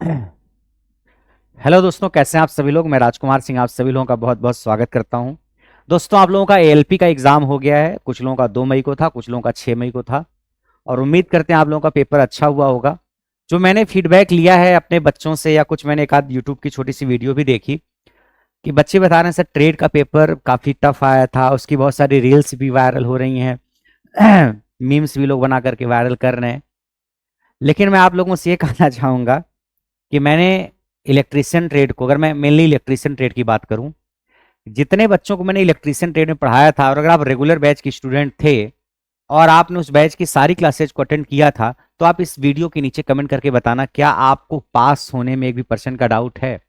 Hello दोस्तों, कैसे हैं आप सभी लोग। मैं राजकुमार सिंह आप सभी लोगों का बहुत बहुत स्वागत करता हूं। दोस्तों, आप लोगों का एएलपी का एग्जाम हो गया है। कुछ लोगों का 2 मई को था, कुछ लोगों का 6 मई को था। और उम्मीद करते हैं आप लोगों का पेपर अच्छा हुआ होगा। जो मैंने फीडबैक लिया है अपने बच्चों से, या कुछ मैंने एक आध यूट्यूब की छोटी सी वीडियो भी देखी कि बच्चे बता रहे हैं सर ट्रेड का पेपर काफी टफ आया था। उसकी बहुत सारी रील्स भी वायरल हो रही हैं, मीम्स भी लोग बना करके वायरल कर रहे हैं। लेकिन मैं आप लोगों से ये कहना चाहूंगा कि मैंने इलेक्ट्रीशियन ट्रेड को, अगर मैं मेनली इलेक्ट्रीशियन ट्रेड की बात करूं, जितने बच्चों को मैंने इलेक्ट्रीशियन ट्रेड में पढ़ाया था, और अगर आप रेगुलर बैच के स्टूडेंट थे और आपने उस बैच की सारी क्लासेज को अटेंड किया था, तो आप इस वीडियो के नीचे कमेंट करके बताना क्या आपको पास होने में एक भी परसेंट का डाउट है।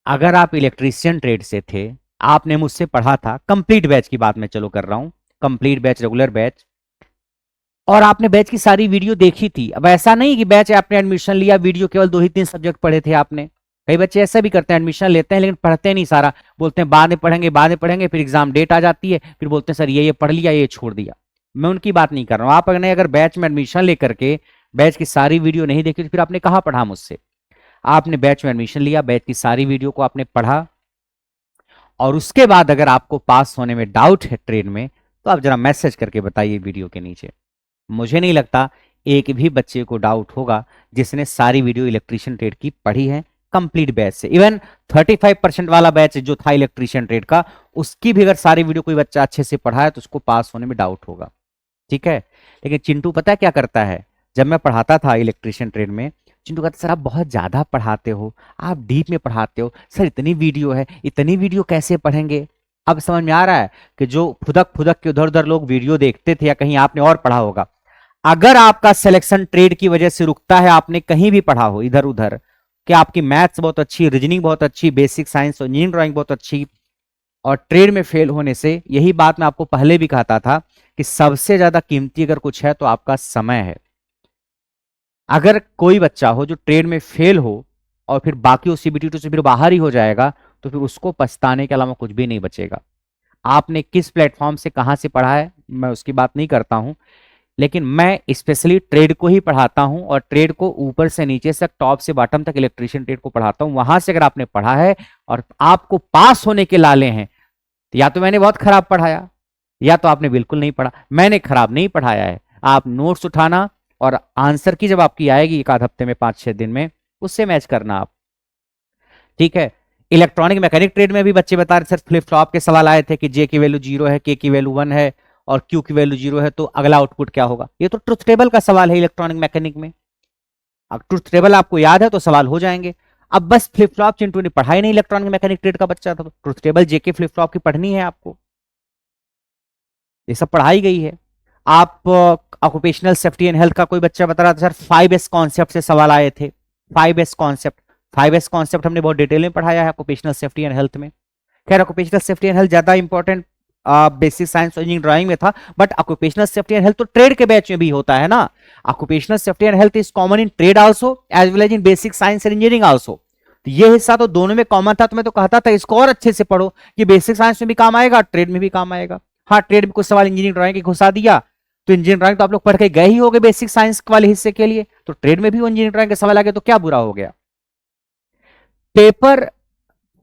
अगर आप इलेक्ट्रीशियन ट्रेड से थे, आपने मुझसे पढ़ा था, कंप्लीट बैच की बात मैं चलो कर रहा हूं, कंप्लीट बैच, रेगुलर बैच, और आपने बैच की सारी वीडियो देखी थी। अब ऐसा नहीं कि बैच आपने एडमिशन लिया, वीडियो केवल 2 ही 3 सब्जेक्ट पढ़े थे आपने। कई बच्चे ऐसा भी करते हैं, एडमिशन लेते हैं लेकिन पढ़ते नहीं सारा, बोलते हैं बाद में पढ़ेंगे बाद में पढ़ेंगे, फिर एग्जाम डेट आ जाती है, फिर बोलते हैं सर ये पढ़ लिया, ये छोड़ दिया। मैं उनकी बात नहीं कर रहा हूँ। आप अगर बैच में एडमिशन लेकर के बैच की सारी वीडियो नहीं देखी तो फिर आपने कहाँ पढ़ा मुझसे। आपने बैच में एडमिशन लिया, बैच की सारी वीडियो को आपने पढ़ा, और उसके बाद अगर आपको पास होने में डाउट है ट्रेड में, तो आप जरा मैसेज करके बताइए वीडियो के नीचे। मुझे नहीं लगता एक भी बच्चे को डाउट होगा जिसने सारी वीडियो इलेक्ट्रीशियन ट्रेड की पढ़ी है कंप्लीट बैच से। इवन 35% वाला बैच जो था इलेक्ट्रीशियन ट्रेड का, उसकी भी अगर सारी वीडियो कोई बच्चा अच्छे से पढ़ा है तो उसको पास होने में डाउट होगा। ठीक है। लेकिन चिंटू पता है क्या करता है, जब मैं पढ़ाता था इलेक्ट्रीशियन ट्रेड में, चिंटू कहता सर आप बहुत ज्यादा पढ़ाते हो, आप डीप में पढ़ाते हो, सर इतनी वीडियो है, इतनी वीडियो कैसे पढ़ेंगे। अब समझ में आ रहा है कि जो फुदक फुदक के उधर उधर लोग वीडियो देखते थे, या कहीं आपने और पढ़ा होगा, अगर आपका सिलेक्शन ट्रेड की वजह से रुकता है, आपने कहीं भी पढ़ा हो इधर उधर कि आपकी मैथ्स बहुत अच्छी, रीजनिंग बहुत अच्छी, बेसिक साइंस और इंजीनियरिंग ड्राइंग बहुत अच्छी, और ट्रेड में फेल होने से, यही बात मैं आपको पहले भी कहता था कि सबसे ज्यादा कीमती अगर कुछ है तो आपका समय है। अगर कोई बच्चा हो जो ट्रेड में फेल हो और फिर बाकी सीबीटी से फिर बाहर ही हो जाएगा, तो फिर उसको पछताने के अलावा कुछ भी नहीं बचेगा। आपने किस प्लेटफॉर्म से कहां से पढ़ा है मैं उसकी बात नहीं करता हूं, लेकिन मैं स्पेशली ट्रेड को ही पढ़ाता हूं, और ट्रेड को ऊपर से नीचे तक, टॉप से बॉटम तक इलेक्ट्रीशियन ट्रेड को पढ़ाता हूं। वहां से अगर आपने पढ़ा है और आपको पास होने के लाले हैं, तो या तो मैंने बहुत खराब पढ़ाया, या तो आपने बिल्कुल नहीं पढ़ा। मैंने खराब नहीं पढ़ाया है। आप नोट्स उठाना और आंसर की जब आपकी आएगी एक आध हफ्ते में, 5-6 दिन में, उससे मैच करना आप। ठीक है। इलेक्ट्रॉनिक मैकेनिक ट्रेड में भी बच्चे बता रहे सर फ्लिप फ्लॉप के सवाल आए थे कि जे की वैल्यू 0 है, के की वैल्यू 1 है और क्यू की वैल्यू 0 है, तो अगला आउटपुट क्या होगा। ये तो ट्रुथ टेबल का सवाल है इलेक्ट्रॉनिक मैकेनिक में। अब ट्रुथ टेबल आपको याद है तो सवाल हो जाएंगे। अब बस फ्लिप फ्लॉप चिंटू ने पढ़ाई नहीं, इलेक्ट्रॉनिक मैकेनिक ट्रेड का बच्चा था, तो truth table JK flip flop की पढ़नी है आपको। ये सब पढ़ाई गई है। आप ऑक्यूपेशनल सेफ्टी एंड हेल्थ का कोई बच्चा बता रहा था सर 5S कॉन्सेप्ट से सवाल आए थे। 5S कॉन्सेप्ट, 5S कॉन्सेप्ट हमने बहुत डिटेल में पढ़ाया है ऑक्यूपेशनल सेफ्टी एंड हेल्थ में। खैर ऑक्यूपेशनल सेफ्टी एंड हेल्थ ज्यादा इंपॉर्टेंट बेसिक साइंस और इंजीनियरिंग ड्राइंग में था, but occupational safety and health तो ट्रेड के बैच में भी होता है ना। Occupational safety and health is common in trade also as well as in basic science and engineering also. तो ये हिस्सा तो दोनों में कॉमन था, तो मैं तो कहता था इसको और अच्छे से पढ़ो कि बेसिक साइंस में भी काम आएगा, ट्रेड में भी काम आएगा। हाँ, ट्रेड में कुछ सवाल इंजीनियरिंग ड्राइंग के घुसा दिया, तो इंजीनियरिंग ड्राइंग तो आप लोग पढ़ के गए ही होंगे बेसिक साइंस वाले हिस्से के लिए, तो ट्रेड में भी वो इंजीनियरिंग ड्राइंग के सवाल आ गए तो क्या बुरा हो गया। पेपर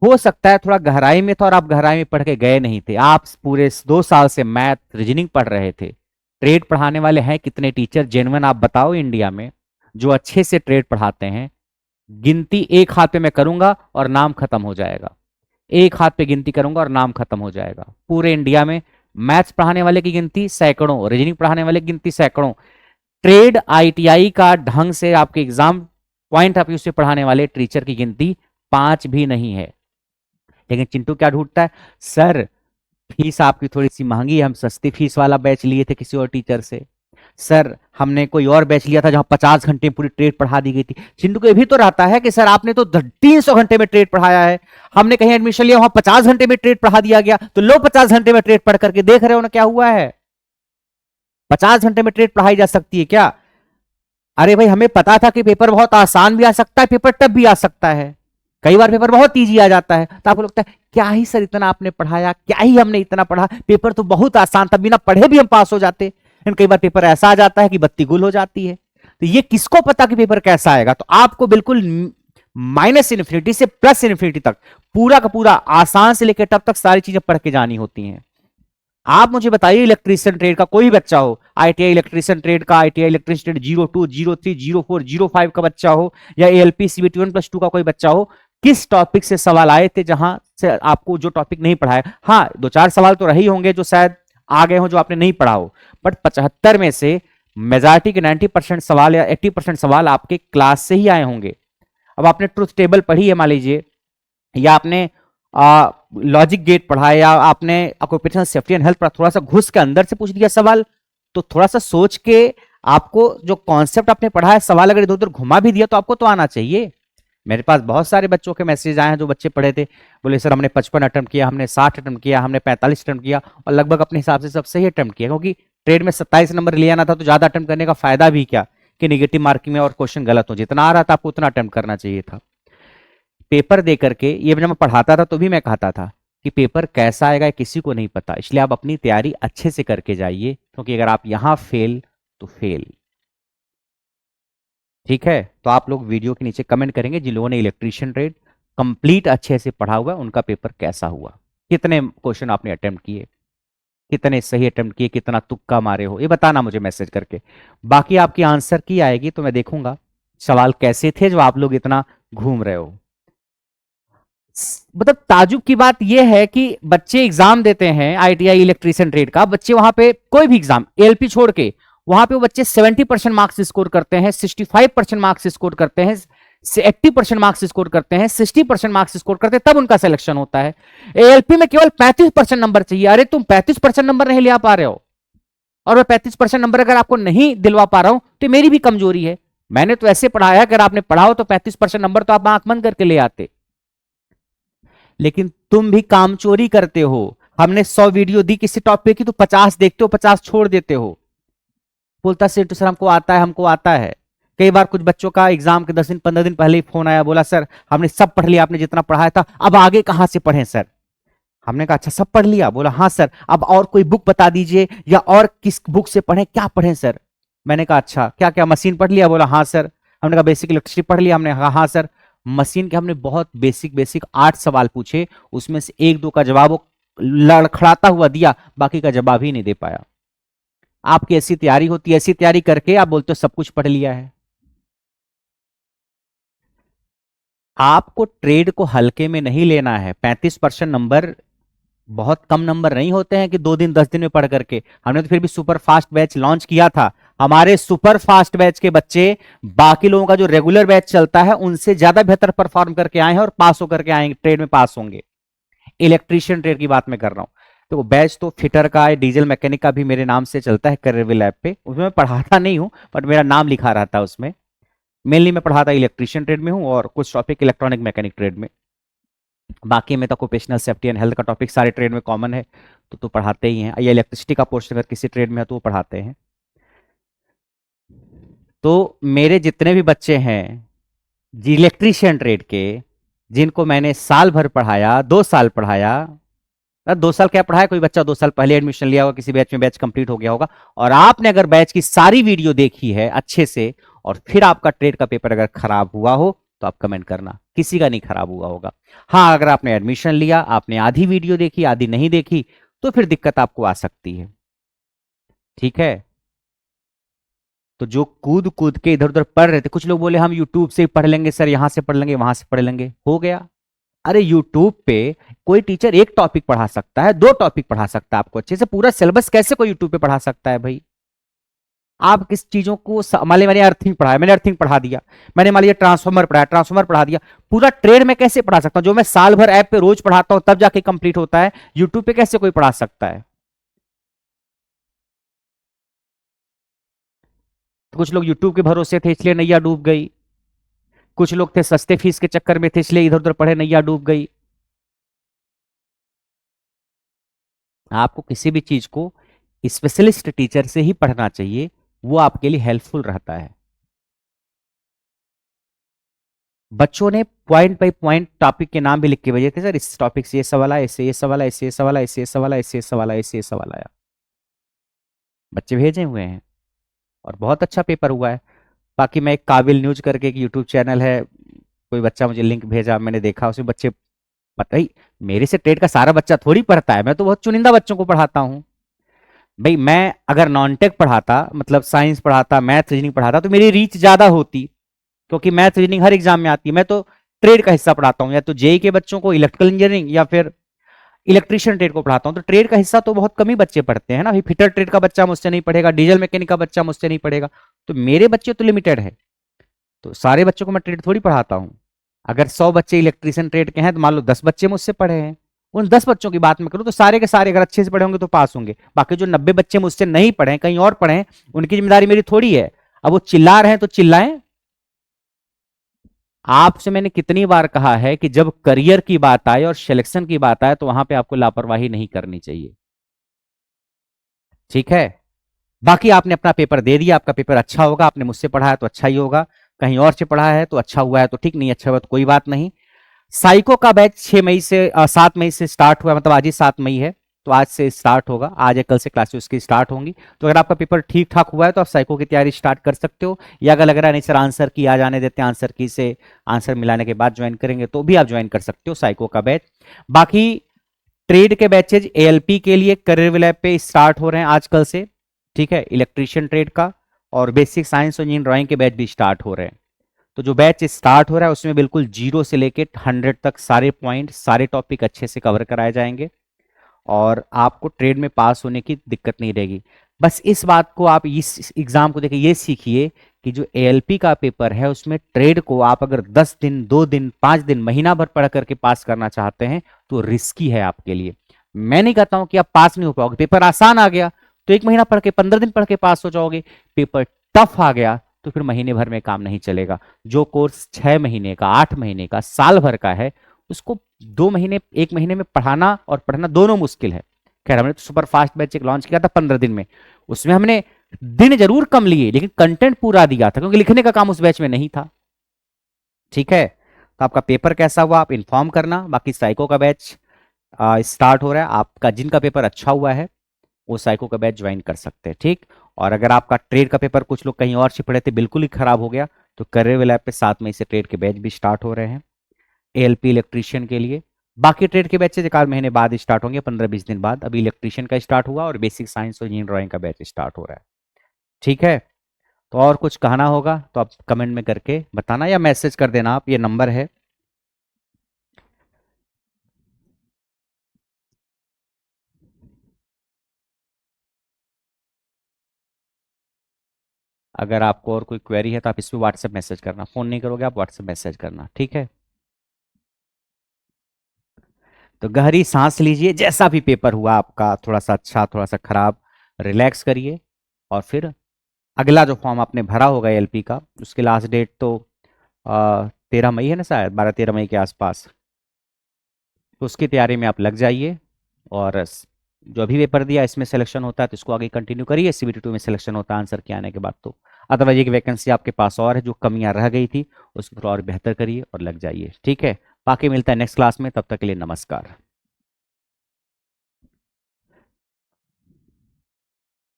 हो सकता है थोड़ा गहराई में था और आप गहराई में पढ़ के गए नहीं थे। आप पूरे 2 साल से मैथ रीजनिंग पढ़ रहे थे। ट्रेड पढ़ाने वाले हैं कितने टीचर जेन्युइन आप बताओ इंडिया में जो अच्छे से ट्रेड पढ़ाते हैं। गिनती एक हाथ पे मैं करूंगा और नाम खत्म हो जाएगा। एक हाथ पे गिनती करूंगा और नाम खत्म हो जाएगा। पूरे इंडिया में मैथ्स पढ़ाने वाले की गिनती सैकड़ों, रीजनिंग पढ़ाने वाले की गिनती सैकड़ों, ट्रेड आईटीआई का ढंग से आपके एग्जाम पॉइंट ऑफ व्यू से पढ़ाने वाले टीचर की गिनती 5 भी नहीं है। लेकिन चिंटू क्या ढूंढता है, सर फीस आपकी थोड़ी सी महंगी है, हम सस्ती फीस वाला बैच लिए थे किसी और टीचर से। सर हमने कोई और बैच लिया था जहां 50 घंटे पूरी ट्रेड पढ़ा दी गई थी। चिंटू को ये भी तो रहता है कि सर आपने तो 300 घंटे में ट्रेड पढ़ाया है, हमने कहीं एडमिशन लिया वहां 50 घंटे में ट्रेड पढ़ा दिया गया, तो लो 50 घंटे में ट्रेड पढ़ करके देख रहे हो ना क्या हुआ है। 50 घंटे में ट्रेड पढ़ाई जा सकती है क्या। अरे भाई हमें पता था कि पेपर बहुत आसान भी आ सकता है, पेपर टफ भी आ सकता है, कई बार पेपर बहुत इजी आ जाता है, तो आपको लगता है क्या ही सर इतना आपने पढ़ाया, क्या ही हमने इतना पढ़ा, पेपर तो बहुत आसान था, बिना पढ़े भी हम पास हो जाते। लेकिन कई बार पेपर ऐसा आ जाता है कि बत्ती गुल हो जाती है। तो ये किसको पता कि पेपर कैसा आएगा? तो आपको बिल्कुल माइनस इन्फिनिटी से प्लस इन्फिनिटी तक पूरा का पूरा आसान से लेकर टफ तक सारी चीजें पढ़ के जानी होती हैं। आप मुझे बताइए, इलेक्ट्रीशियन ट्रेड का कोई बच्चा हो, आईटीआई इलेक्ट्रीशियन ट्रेड का, आईटीआई इलेक्ट्रीशियन ट्रेड 02, 03, 04, 05 का बच्चा हो, या एएलपी सीबीटी 1+2 का कोई बच्चा हो, किस टॉपिक से सवाल आए थे जहां से आपको जो टॉपिक नहीं पढ़ा है? हाँ, 2-4 सवाल तो रही होंगे जो शायद आ गए हो जो आपने नहीं पढ़ा हो, बट 75 में से मेजॉरिटी के 90% सवाल या 80% सवाल आपके क्लास से ही आए होंगे। अब आपने ट्रुथ टेबल पढ़ी है मान लीजिए, या आपने लॉजिक गेट पढ़ा है, या आपने ऑक्यूपेशनल सेफ्टी एंड हेल्थ पढ़ा, थोड़ा सा घुस के अंदर से पूछ दिया सवाल, तो थोड़ा सा सोच के आपको जो कॉन्सेप्ट आपने पढ़ा है, सवाल अगर इधर उधर घुमा भी दिया तो आपको तो आना चाहिए। मेरे पास बहुत सारे बच्चों के मैसेज आए हैं जो बच्चे पढ़े थे, बोले सर हमने 55 अटेम्प्ट किया, हमने 60 अटेम्प्ट किया, हमने 45 अटेम्प्ट किया, और लगभग अपने हिसाब से सब सही अटेम्प्ट किया, क्योंकि ट्रेड में 27 नंबर ले आना था, तो ज्यादा अटेम्प्ट करने का फायदा भी क्या कि निगेटिव मार्किंग में और क्वेश्चन गलत हो। जितना आ रहा था आपको उतना अटेम्प्ट करना चाहिए था। पेपर दे करके, ये जब मैं पढ़ाता था तो भी मैं कहता था कि पेपर कैसा आएगा किसी को नहीं पता, इसलिए आप अपनी तैयारी अच्छे से करके जाइए, क्योंकि अगर आप यहां फेल तो फेल। ठीक है, तो आप लोग वीडियो के नीचे कमेंट करेंगे जिन लोगों ने इलेक्ट्रीशियन ट्रेड कंप्लीट अच्छे से पढ़ा हुआ है उनका पेपर कैसा हुआ, कितने क्वेश्चन आपने अटेम्प्ट किए, कितने सही अटेम्प्ट किए, कितना तुक्का मारे हो, ये बताना मुझे मैसेज करके। बाकी आपकी आंसर की आएगी तो मैं देखूंगा सवाल कैसे थे जो आप लोग इतना घूम रहे हो। मतलब ताजुब की बात यह है कि बच्चे एग्जाम देते हैं आईटीआई इलेक्ट्रीशियन ट्रेड का, बच्चे वहां पे कोई भी एग्जाम एलपी छोड़ के, वहां पे वो बच्चे 70% मार्क्स स्कोर करते हैं, 65% मार्क्स स्कोर करते हैं, 80% मार्क्स स्कोर करते हैं, 60% मार्क्स स्कोर करते हैं, तब उनका सिलेक्शन होता है। एएलपी में केवल 35% नंबर चाहिए। अरे तुम 35% नंबर नहीं ले पा रहे हो, और मैं 35% नंबर अगर आपको नहीं दिलवा पा रहा हूं तो मेरी भी कमजोरी है। मैंने तो ऐसे पढ़ाया, अगर आपने पढ़ा हो तो 35% नंबर तो आप आंख बंद करके ले आते, लेकिन तुम भी काम चोरी करते हो। हमने 100 वीडियो दी किसी टॉपिक की तो 50 देखते हो, 50 छोड़ देते हो। बोलता सर हमको आता है, हमको आता है। कई बार कुछ बच्चों का एग्जाम के 10 दिन 15 दिन पहले ही फोन आया, बोला सर हमने सब पढ़ लिया, आपने जितना पढ़ाया था, अब आगे कहां से पढ़ें सर? हमने कहा अच्छा सब पढ़ लिया? बोला हाँ सर, अब और कोई बुक बता दीजिए, या और किस बुक से पढ़ें, क्या पढ़ें सर? मैंने कहा अच्छा क्या क्या मशीन पढ़ लिया? बोला हाँ सर। हमने कहा बेसिक इलेक्ट्रिसिटी पढ़ लिया? हमने कहा हाँ सर। मशीन के हमने बहुत बेसिक बेसिक 8 सवाल पूछे, उसमें से 1-2 का जवाब वो लड़खड़ाता हुआ दिया, बाकी का जवाब ही नहीं दे पाया। आपकी ऐसी तैयारी होती है, ऐसी तैयारी करके आप बोलते हो सब कुछ पढ़ लिया है। आपको ट्रेड को हल्के में नहीं लेना है। 35% नंबर बहुत कम नंबर नहीं होते हैं कि 2 दिन 10 दिन में पढ़ करके। हमने तो फिर भी सुपर फास्ट बैच लॉन्च किया था। हमारे सुपर फास्ट बैच के बच्चे बाकी लोगों का जो रेगुलर बैच चलता है उनसे ज्यादा बेहतर परफॉर्म करके आए हैं, और पास होकर के आएंगे, ट्रेड में पास होंगे। इलेक्ट्रीशियन ट्रेड की बात मैं कर रहा हूं। तो बैच तो फिटर का, डीजल मैकेनिक का भी मेरे नाम से चलता है करियर लैब पे, उसमें मैं पढ़ाता नहीं हूं, बट मेरा नाम लिखा रहता है उसमें। मेनली मैं पढ़ाता इलेक्ट्रीशियन ट्रेड में हूं, और कुछ टॉपिक इलेक्ट्रॉनिक मैकेनिक ट्रेड में। बाकी में तो ऑक्यूपेशनल सेफ्टी एंड हेल्थ का टॉपिक सारे ट्रेड में कॉमन है, तो पढ़ाते ही हैं। या इलेक्ट्रिसिटी का पोर्शन अगर किसी ट्रेड में है तो वो पढ़ाते हैं। तो मेरे जितने भी बच्चे हैं इलेक्ट्रीशियन ट्रेड के, जिनको मैंने साल भर पढ़ाया, 2 साल पढ़ाया, 2 साल क्या पढ़ाया, कोई बच्चा 2 साल पहले एडमिशन लिया होगा किसी बैच में, बैच कंप्लीट हो गया होगा, और आपने अगर बैच की सारी वीडियो देखी है अच्छे से, और फिर आपका ट्रेड का पेपर अगर खराब हुआ हो तो आप कमेंट करना, किसी का नहीं खराब हुआ होगा। हाँ, अगर आपने एडमिशन लिया, आपने आधी वीडियो देखी आधी नहीं देखी, तो फिर दिक्कत आपको आ सकती है। ठीक है, तो जो कूद कूद के इधर उधर पढ़ रहे थे, कुछ लोग बोले हम यूट्यूब से पढ़ लेंगे सर, यहां से पढ़ लेंगे, वहां से पढ़ लेंगे, हो गया। अरे यूट्यूब पे कोई टीचर एक टॉपिक पढ़ा सकता है, 2 टॉपिक पढ़ा सकता है आपको अच्छे से, पूरा सिलेबस कैसे कोई यूट्यूब पे पढ़ा सकता है भाई? आप किस चीजों को मैंने अर्थिंग पढ़ाया, मैंने अर्थिंग पढ़ा दिया, मैंने मान लिया ट्रांसफॉर्मर पढ़ाया, ट्रांसफॉर्मर पढ़ा दिया, पूरा ट्रेड में कैसे पढ़ा सकता हूं? जो मैं साल भर ऐप पे रोज पढ़ाता हूं तब जाके कंप्लीट होता है, यूट्यूब पे कैसे कोई पढ़ा सकता है? तो कुछ लोग यूट्यूब के भरोसे थे इसलिए नैया डूब गई, कुछ लोग थे सस्ते फीस के चक्कर में थे इसलिए इधर उधर पढ़े, नैया डूब गई। आपको किसी भी चीज को स्पेशलिस्ट टीचर से ही पढ़ना चाहिए, वो आपके लिए हेल्पफुल रहता है। बच्चों ने पॉइंट बाई पॉइंट टॉपिक के नाम भी लिख के भेजे थे, सर इस टॉपिक से ये सवाल आया, इससे ये सवाल आया, इससे ये सवाल आया, इससे ये सवाल आया, इससे ये सवाल आया, इससे ये सवाल आया। बच्चे भेजे हुए हैं और बहुत अच्छा पेपर हुआ है। बाकी मैं एक काबिल न्यूज करके एक यूट्यूब चैनल है, कोई बच्चा मुझे लिंक भेजा, मैंने देखा उसमें बच्चे, पता ही मेरे से ट्रेड का सारा बच्चा थोड़ी पढ़ता है, मैं तो बहुत चुनिंदा बच्चों को पढ़ाता हूँ। भाई मैं अगर नॉन टेक पढ़ाता, मतलब साइंस पढ़ाता, मैथ रीजनिंग पढ़ाता, तो मेरी रीच ज्यादा होती, क्योंकि मैथ रीजनिंग हर एग्जाम में आती है। मैं तो ट्रेड का हिस्सा पढ़ाता हूँ, या तो जेई के बच्चों को इलेक्ट्रिकल इंजीनियरिंग, या फिर इलेक्ट्रीशियन ट्रेड को पढ़ाता हूँ। तो ट्रेड का हिस्सा तो बहुत कम ही बच्चे पढ़ते हैं ना। फिटर ट्रेड का बच्चा मुझसे नहीं पढ़ेगा, डीजल मैकेनिक का बच्चा मुझसे नहीं पढ़ेगा, तो मेरे बच्चे तो लिमिटेड है। तो सारे बच्चों को मैं ट्रेड थोड़ी पढ़ाता हूँ। अगर 100 बच्चे इलेक्ट्रीशियन ट्रेड के हैं, तो मान लो 10 बच्चे मुझसे पढ़े हैं, उन 10 बच्चों की बात मैं करूँ तो सारे के सारे अगर अच्छे से पढ़े होंगे तो पास होंगे। बाकी जो 90 बच्चे मुझसे नहीं पढ़े, कहीं और पढ़े, उनकी जिम्मेदारी मेरी थोड़ी है। अब वो चिल्ला रहे हैं तो चिल्लाएं। आपसे मैंने कितनी बार कहा है कि जब करियर की बात आए और सिलेक्शन की बात आए, तो वहां पे आपको लापरवाही नहीं करनी चाहिए, ठीक है। बाकी आपने अपना पेपर दे दिया, आपका पेपर अच्छा होगा, आपने मुझसे पढ़ा है तो अच्छा ही होगा, कहीं और से पढ़ा है तो अच्छा हुआ है तो ठीक, नहीं अच्छा हुआ तो कोई बात नहीं। साइको का बैच 6 मई से 7 मई से स्टार्ट हुआ, मतलब आज ही 7 मई है, तो आज से स्टार्ट होगा, आज या कल से क्लासेस उसकी स्टार्ट होंगी। तो अगर आपका पेपर ठीक ठाक हुआ है तो आप साइको की तैयारी स्टार्ट कर सकते हो, या अगर लग रहा है नहीं सर आंसर की आ जाने देते हैं, आंसर की से आंसर मिलाने के बाद ज्वाइन करेंगे, तो भी आप ज्वाइन कर सकते हो साइको का बैच। बाकी ट्रेड के बैचेज एएलपी के लिए करियर लैब पे स्टार्ट हो रहे हैं आज कल से, ठीक है। इलेक्ट्रीशियन ट्रेड का और बेसिक साइंस और इंजीनियरिंग ड्राइंग के बैच भी स्टार्ट हो रहे हैं। तो जो बैच स्टार्ट हो रहा है उसमें बिल्कुल 0 से लेके 100 तक सारे पॉइंट, सारे टॉपिक अच्छे से कवर कराए जाएंगे, और आपको ट्रेड में पास होने की दिक्कत नहीं रहेगी। बस इस बात को आप इस एग्जाम को देखिए, ये सीखिए कि जो एएलपी का पेपर है उसमें ट्रेड को आप अगर 10 दिन, 2 दिन, 5 दिन, महीना भर पढ़ करके पास करना चाहते हैं तो रिस्की है आपके लिए। मैं नहीं कहता हूं कि आप पास नहीं हो पाओगे, पेपर आसान आ गया तो 1 महीना पढ़ के, 15 दिन पढ़ के पास हो जाओगे। पेपर टफ आ गया तो फिर महीने भर में काम नहीं चलेगा। जो कोर्स 6 महीने का, 8 महीने का, साल भर का है, उसको 2 महीने, 1 महीने में पढ़ाना और पढ़ना दोनों मुश्किल है। खैर हमने तो सुपर फास्ट बैच एक लॉन्च किया था 15 दिन में, उसमें हमने दिन जरूर कम लिए लेकिन कंटेंट पूरा दिया था, क्योंकि लिखने का काम उस बैच में नहीं था, ठीक है। तो आपका पेपर कैसा हुआ आप इन्फॉर्म करना। बाकी साइको का बैच स्टार्ट हो रहा है, आपका जिनका पेपर अच्छा हुआ है वो साइको का बैच ज्वाइन कर सकते हैं, ठीक। और अगर आपका ट्रेड का पेपर कुछ लोग कहीं और से पढ़े थे बिल्कुल ही खराब हो गया, तो करियर लैब पे 7 मई से ट्रेड के बैच भी स्टार्ट हो रहे हैं एएलपी इलेक्ट्रीशियन के लिए। बाकी ट्रेड के बैचेज एक आध महीने बाद स्टार्ट होंगे, 15-20 दिन बाद। अभी इलेक्ट्रीशियन का स्टार्ट हुआ और बेसिक साइंस और इंजीनियरिंग ड्राइंग का बैच स्टार्ट हो रहा है, ठीक है। तो और कुछ कहना होगा तो आप कमेंट में करके बताना, या मैसेज कर देना, आप ये नंबर है। अगर आपको और कोई क्वेरी है तो आप इस पर व्हाट्सएप मैसेज करना, फोन नहीं करोगे आप व्हाट्सएप मैसेज करना, ठीक है। तो गहरी सांस लीजिए, जैसा भी पेपर हुआ आपका, थोड़ा सा अच्छा, थोड़ा सा खराब, रिलैक्स करिए। और फिर अगला जो फॉर्म आपने भरा होगा एलपी का, उसकी लास्ट डेट तो 13 मई है ना, शायद 12-13 मई के आसपास। तो उसकी तैयारी में आप लग जाइए, और जो अभी पेपर दिया इसमें सिलेक्शन होता है तो इसको आगे कंटिन्यू करिए, सीबीटी 2 में सिलेक्शन होता है आंसर के आने के बाद। तो अदरवाइज एक वैकेंसी आपके पास और है, जो कमियां रह गई थी उसको थोड़ा और बेहतर करिए और लग जाइए, ठीक है। बाकी मिलता है नेक्स्ट क्लास में, तब तक के लिए नमस्कार।